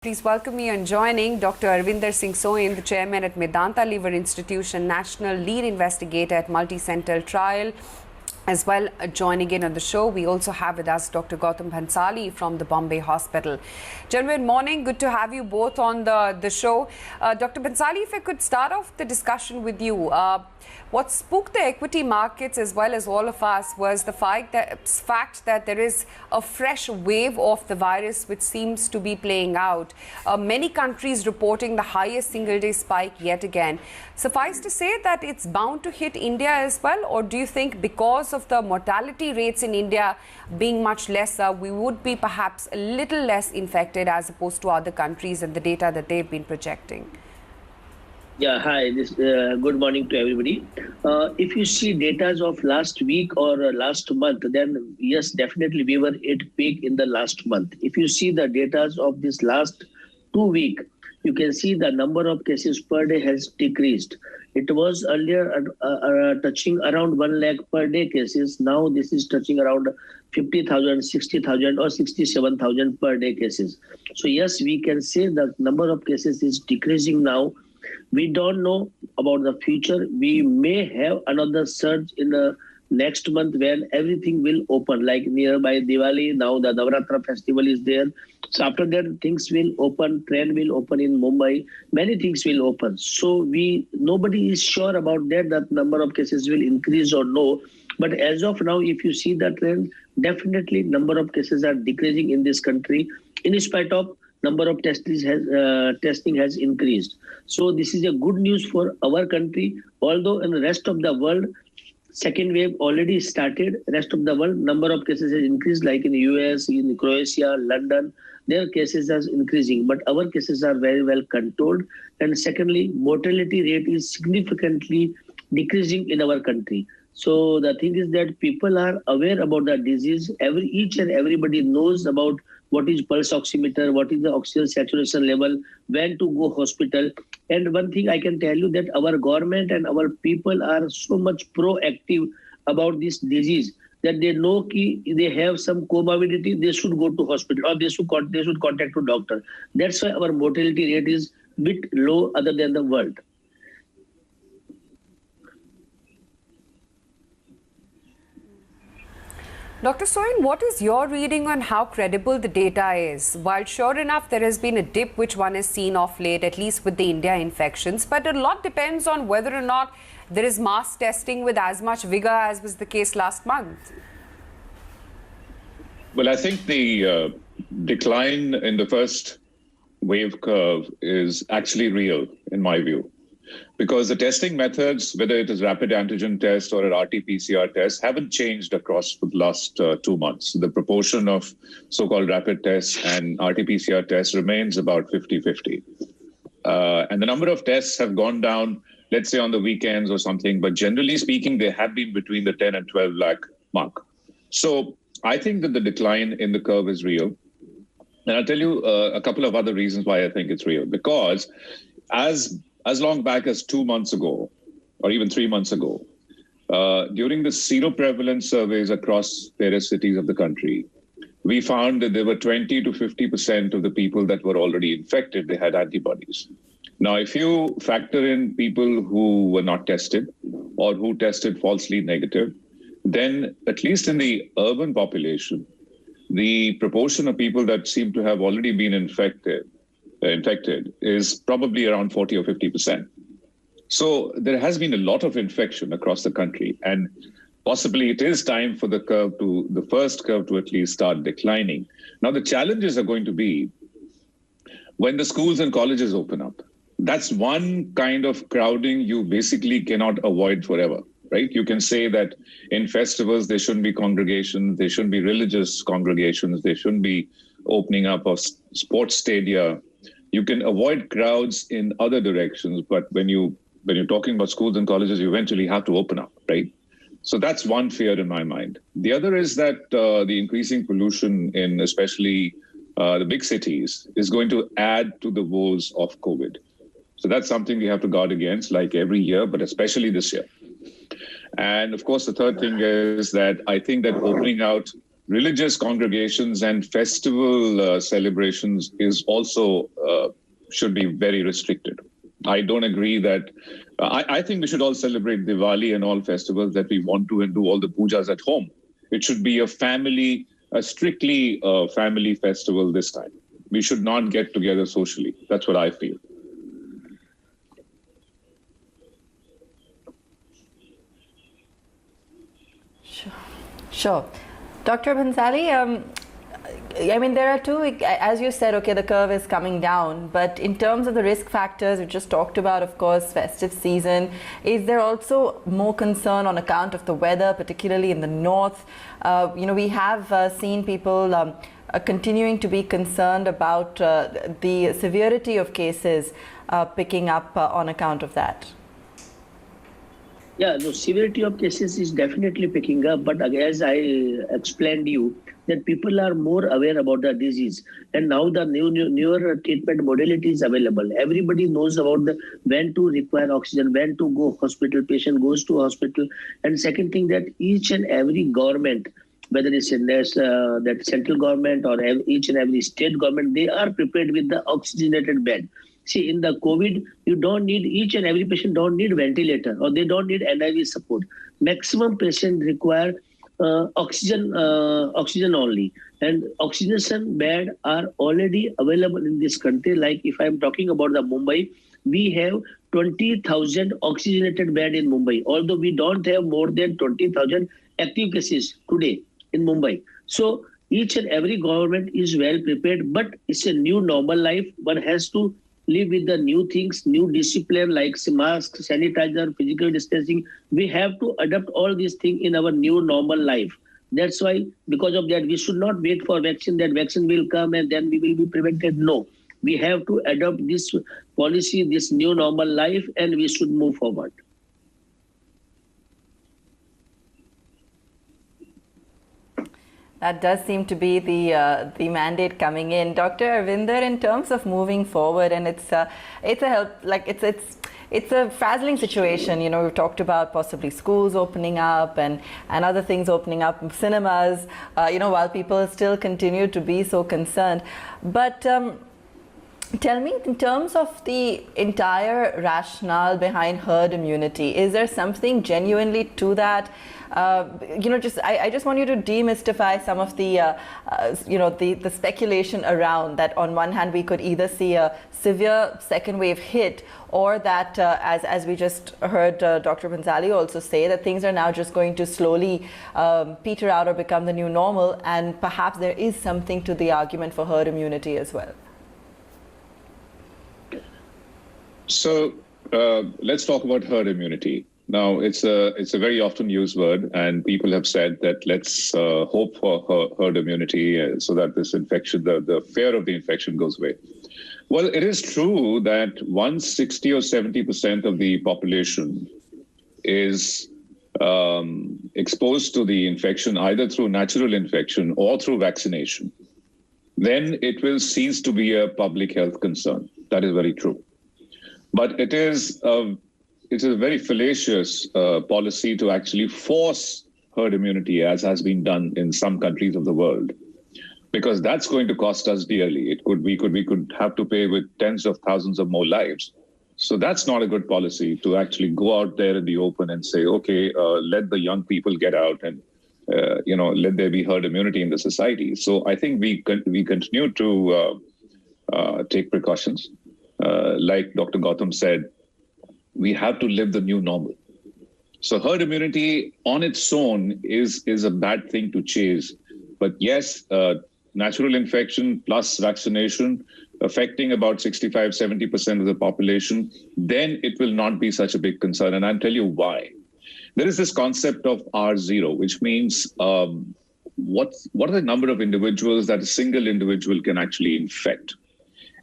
Please welcome me and joining Dr. Arvinder Soin, the chairman at Medanta Liver Institute and national lead investigator at multi-center trial. As well, joining in on the show, we also have with us Dr. Gautam Bhansali from the Bombay Hospital. Gentlemen, morning. Good to have you both on the show. Dr. Bhansali, if I could start off the discussion with you. What spooked the equity markets as well as all of us was the fact that there is a fresh wave of the virus which seems to be playing out. Many countries reporting the highest single-day spike yet again. Suffice to say that it's bound to hit India as well, or do you think because of the mortality rates in India being much lesser, we would be perhaps a little less infected as opposed to other countries and the data that they've been projecting? Yeah, hi. Good morning to everybody. If you see data of last week or last month, then yes, definitely we were at peak in the last month. If you see the data of this last 2 weeks, you can see the number of cases per day has decreased. It was earlier touching around 1 lakh per day cases. Now this is touching around 50,000, 60,000 or 67,000 per day cases. So yes, we can say the number of cases is decreasing now. We don't know about the future. We may have another surge in the next month when everything will open, like nearby Diwali. Now the Navratra festival is there. So after that, things will open, train will open in Mumbai. Many things will open. So nobody is sure about that number of cases will increase or no. But as of now, if you see the trend, definitely number of cases are decreasing in this country in spite of number of testing has increased. So this is a good news for our country. Although in the rest of the world, second wave already started. Rest of the world, number of cases has increased, like in the US, in Croatia, London, their cases are increasing. But our cases are very well controlled. And secondly, mortality rate is significantly decreasing in our country. So the thing is that people are aware about the disease. Each and everybody knows about what is pulse oximeter, what is the oxygen saturation level, when to go hospital. And one thing I can tell you that our government and our people are so much proactive about this disease that they know they have some comorbidity, they should go to hospital or they should contact a doctor. That's why our mortality rate is a bit low other than the world. Dr. Soin, what is your reading on how credible the data is? While sure enough, there has been a dip which one has seen of late, at least with the India infections, but a lot depends on whether or not there is mass testing with as much vigor as was the case last month. Well, I think the decline in the first wave curve is actually real, in my view. Because the testing methods, whether it is rapid antigen test or an RT-PCR test, haven't changed across the last 2 months. The proportion of so-called rapid tests and RT-PCR tests remains about 50-50. And the number of tests have gone down, let's say on the weekends or something, but generally speaking, they have been between the 10 and 12 lakh mark. So I think that the decline in the curve is real. And I'll tell you a couple of other reasons why I think it's real. Because as long back as 2 months ago, or even 3 months ago, during the seroprevalence surveys across various cities of the country, we found that there were 20 to 50% of the people that were already infected, they had antibodies. Now, if you factor in people who were not tested or who tested falsely negative, then at least in the urban population, the proportion of people that seem to have already been infected is probably around 40 or 50%. So there has been a lot of infection across the country, and possibly it is time for the first curve to at least start declining. Now, the challenges are going to be when the schools and colleges open up. That's one kind of crowding you basically cannot avoid forever, right? You can say that in festivals, there shouldn't be congregations, there shouldn't be religious congregations, there shouldn't be opening up of sports stadia. You can avoid crowds in other directions, but when you're talking about schools and colleges, you eventually have to open up, right? So that's one fear in my mind. The other is that the increasing pollution in especially the big cities is going to add to the woes of COVID. So that's something we have to guard against, like every year, but especially this year. And of course, the third thing is that I think that opening out religious congregations and festival celebrations is also should be very restricted. I don't agree that. I think we should all celebrate Diwali and all festivals that we want to and do all the pujas at home. It should be a strictly family festival this time. We should not get together socially. That's what I feel. Sure. Dr. Bhansali, I mean, there are two, as you said, okay, the curve is coming down, but in terms of the risk factors, we just talked about, of course, festive season. Is there also more concern on account of the weather, particularly in the north? We have seen people continuing to be concerned about the severity of cases picking up on account of that. Yeah, the severity of cases is definitely picking up, but as I explained you, that people are more aware about the disease, and now the newer treatment modality is available. Everybody knows about when to require oxygen, when to go hospital, patient goes to hospital. And second thing, that each and every government, whether it's in that central government or each and every state government, they are prepared with the oxygenated bed. See, in the COVID, you don't need, each and every patient don't need ventilator or they don't need NIV support. Maximum patients require oxygen only. And oxygenation bed are already available in this country. Like if I'm talking about the Mumbai, we have 20,000 oxygenated bed in Mumbai, although we don't have more than 20,000 active cases today in Mumbai. So each and every government is well prepared, but it's a new normal life. One has to live with the new things, new discipline like mask, sanitizer, physical distancing. We have to adopt all these things in our new normal life. That's why, because of that, we should not wait for vaccine, that vaccine will come and then we will be prevented. No, we have to adopt this policy, this new normal life, and we should move forward. That does seem to be the mandate coming in, Dr. Arvinder. In terms of moving forward, and it's a frazzling situation. We've talked about possibly schools opening up and other things opening up, cinemas. While people still continue to be so concerned, but. Tell me, in terms of the entire rationale behind herd immunity, is there something genuinely to that? I just want you to demystify some of the, the speculation around that. On one hand, we could either see a severe second wave hit, or that, as we just heard Dr. Bhansali also say, that things are now just going to slowly peter out or become the new normal, and perhaps there is something to the argument for herd immunity as well. So let's talk about herd immunity. Now, it's a very often used word, and people have said that let's hope for herd immunity so that this infection, the fear of the infection goes away. Well, it is true that once 60 or 70% of the population is exposed to the infection, either through natural infection or through vaccination, then it will cease to be a public health concern. That is very true. But it is a very fallacious policy to actually force herd immunity, as has been done in some countries of the world, because that's going to cost us dearly. We could have to pay with tens of thousands of more lives. So that's not a good policy, to actually go out there in the open and say, okay, let the young people get out and let there be herd immunity in the society. So I think we continue to take precautions. Like Dr. Gautam said, we have to live the new normal. So herd immunity on its own is a bad thing to chase. But yes, natural infection plus vaccination affecting about 65, 70% of the population, then it will not be such a big concern. And I'll tell you why. There is this concept of R0, which means what are the number of individuals that a single individual can actually infect?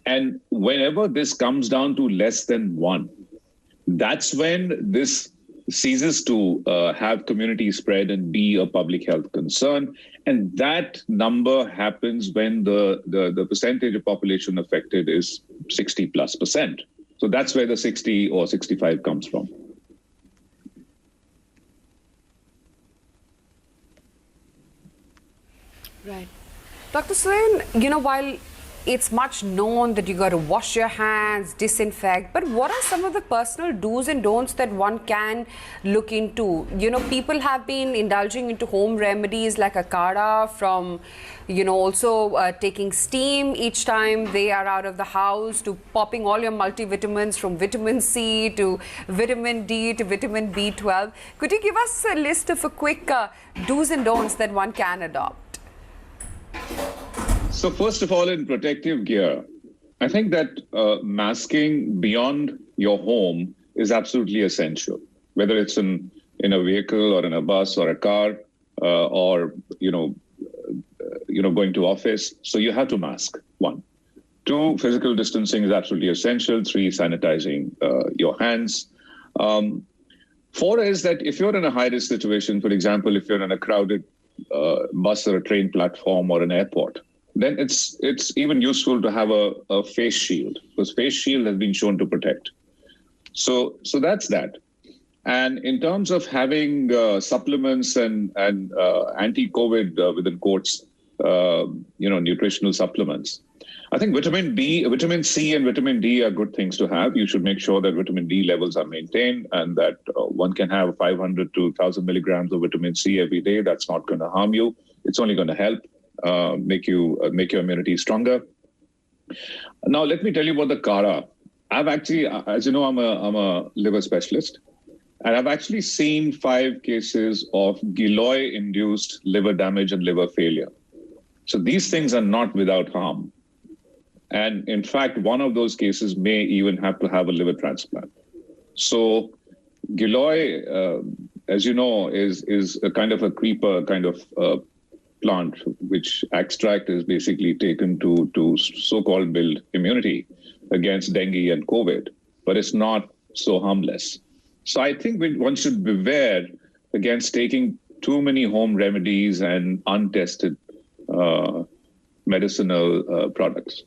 And whenever this comes down to less than 1, that's when this ceases to have community spread and be a public health concern. And that number happens when the percentage of population affected is 60+%. So that's where the 60 or 65 comes from. Dr. Soin, while it's much known that you got to wash your hands, disinfect, but what are some of the personal do's and don'ts that one can look into? People have been indulging into home remedies like a kada from, also taking steam each time they are out of the house, to popping all your multivitamins from vitamin C to vitamin D to vitamin B12. Could you give us a list of a quick do's and don'ts that one can adopt? So first of all, in protective gear, I think that masking beyond your home is absolutely essential, whether it's in a vehicle or in a bus or a car or, going to office. So you have to mask, 1. 2, physical distancing is absolutely essential. 3, sanitizing your hands. 4 is that if you're in a high-risk situation, for example, if you're in a crowded bus or a train platform or an airport, then it's even useful to have a face shield, because face shield has been shown to protect. So that's that. And in terms of having supplements and anti-COVID within quotes, nutritional supplements, I think vitamin C and vitamin D are good things to have. You should make sure that vitamin D levels are maintained and that one can have 500 to 1,000 milligrams of vitamin C every day. That's not going to harm you. It's only going to help make your immunity stronger. Now, let me tell you about the kara. I've actually, as you know, I'm a liver specialist, and I've actually seen 5 cases of Giloy-induced liver damage and liver failure. So these things are not without harm. And in fact, one of those cases may even have to have a liver transplant. So Giloy, as you know, is a kind of a creeper kind of plant, which extract is basically taken to so-called build immunity against dengue and COVID, but it's not so harmless. So I think one should beware against taking too many home remedies and untested medicinal products.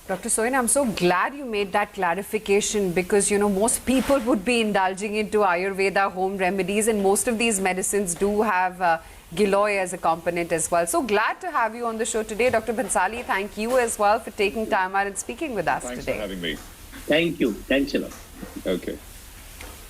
Dr. Soin, I'm so glad you made that clarification, because, most people would be indulging into Ayurveda home remedies, and most of these medicines do have Giloy as a component as well. So glad to have you on the show today. Dr. Bhansali, thank you as well for taking time out and speaking with us today. Thanks for having me. Thank you. Thanks a lot. Okay.